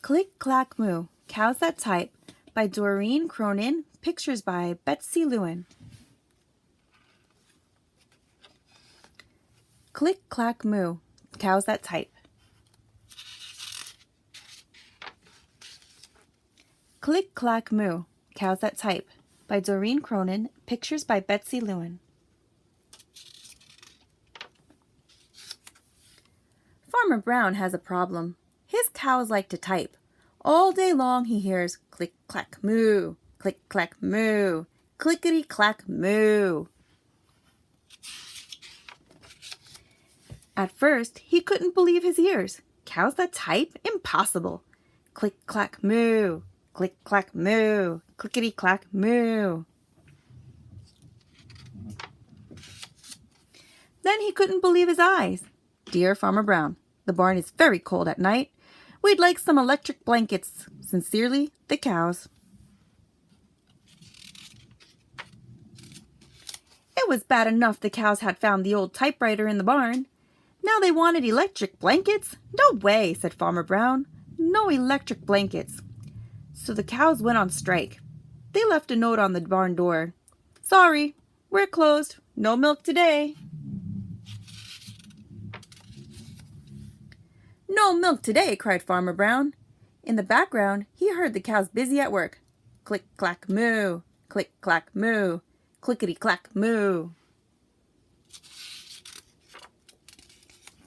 Click, Clack, Moo, Cows That Type by Doreen Cronin, pictures by Betsy, Lewin. Click, Clack, Moo, Cows That Type. Click, Clack, Moo, Cows That Type by Doreen Cronin, pictures by Betsy, Lewin. Farmer Brown has a problem. His cows like to type. All day long he hears click, clack, moo, click, clack, moo, clickety, clack, moo. At first, he couldn't believe his ears. Cows that type? Impossible. Click, clack, moo, click, clack, moo, clickety, clack, moo. Then he couldn't believe his eyes. Dear Farmer Brown, the barn is very cold at night. We'd like some electric blankets. Sincerely, the cows. It was bad enough the cows had found the old typewriter in the barn. Now they wanted electric blankets? No way, said Farmer Brown. No electric blankets. So the cows went on strike. They left a note on the barn door. Sorry, we're closed. No milk today. No milk today, cried Farmer Brown. In the background, he heard the cows busy at work. Click, clack, moo, click, clack, moo, clickety, clack, moo.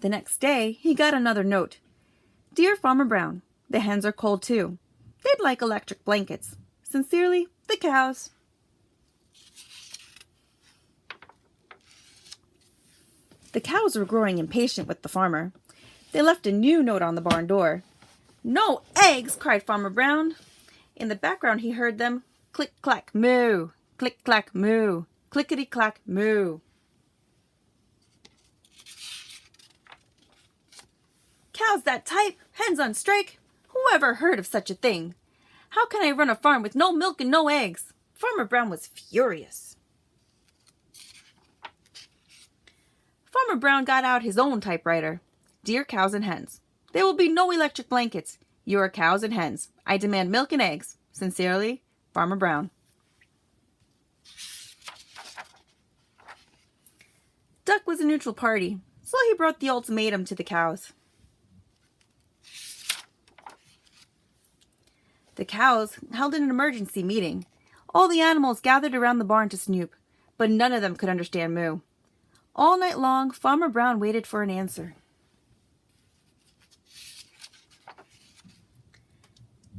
The next day, he got another note. Dear Farmer Brown, the hens are cold too. They'd like electric blankets. Sincerely, the cows. The cows were growing impatient with the farmer. They left a new note on the barn door. No eggs, cried Farmer Brown. In the background he heard them click, clack, moo, click, clack, moo, clickety, clack, moo. Cows that type, hens on strike. Whoever heard of such a thing? How can I run a farm with no milk and no eggs? Farmer Brown was furious. Farmer Brown got out his own typewriter. Dear cows and hens, there will be no electric blankets. You are cows and hens. I demand milk and eggs. Sincerely, Farmer Brown. Duck was a neutral party, so he brought the ultimatum to the cows. The cows held an emergency meeting. All the animals gathered around the barn to snoop, but none of them could understand moo. All night long, Farmer Brown waited for an answer.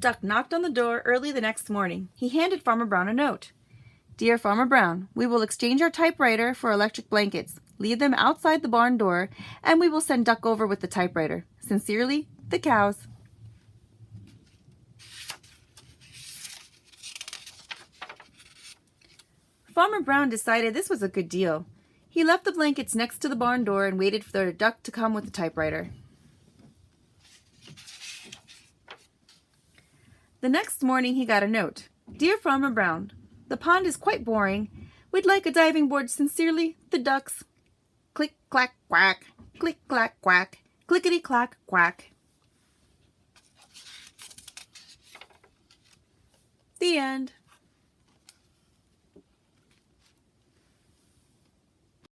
Duck knocked on the door early the next morning. He handed Farmer Brown a note. Dear Farmer Brown, we will exchange our typewriter for electric blankets. Leave them outside the barn door, and we will send Duck over with the typewriter. Sincerely, the cows. Farmer Brown decided this was a good deal. He left the blankets next to the barn door and waited for Duck to come with the typewriter. The next morning he got a note. Dear Farmer Brown, the pond is quite boring. We'd like a diving board. Sincerely, the ducks. Click, clack, quack. Click, clack, quack. Clickety, clack, quack. The end.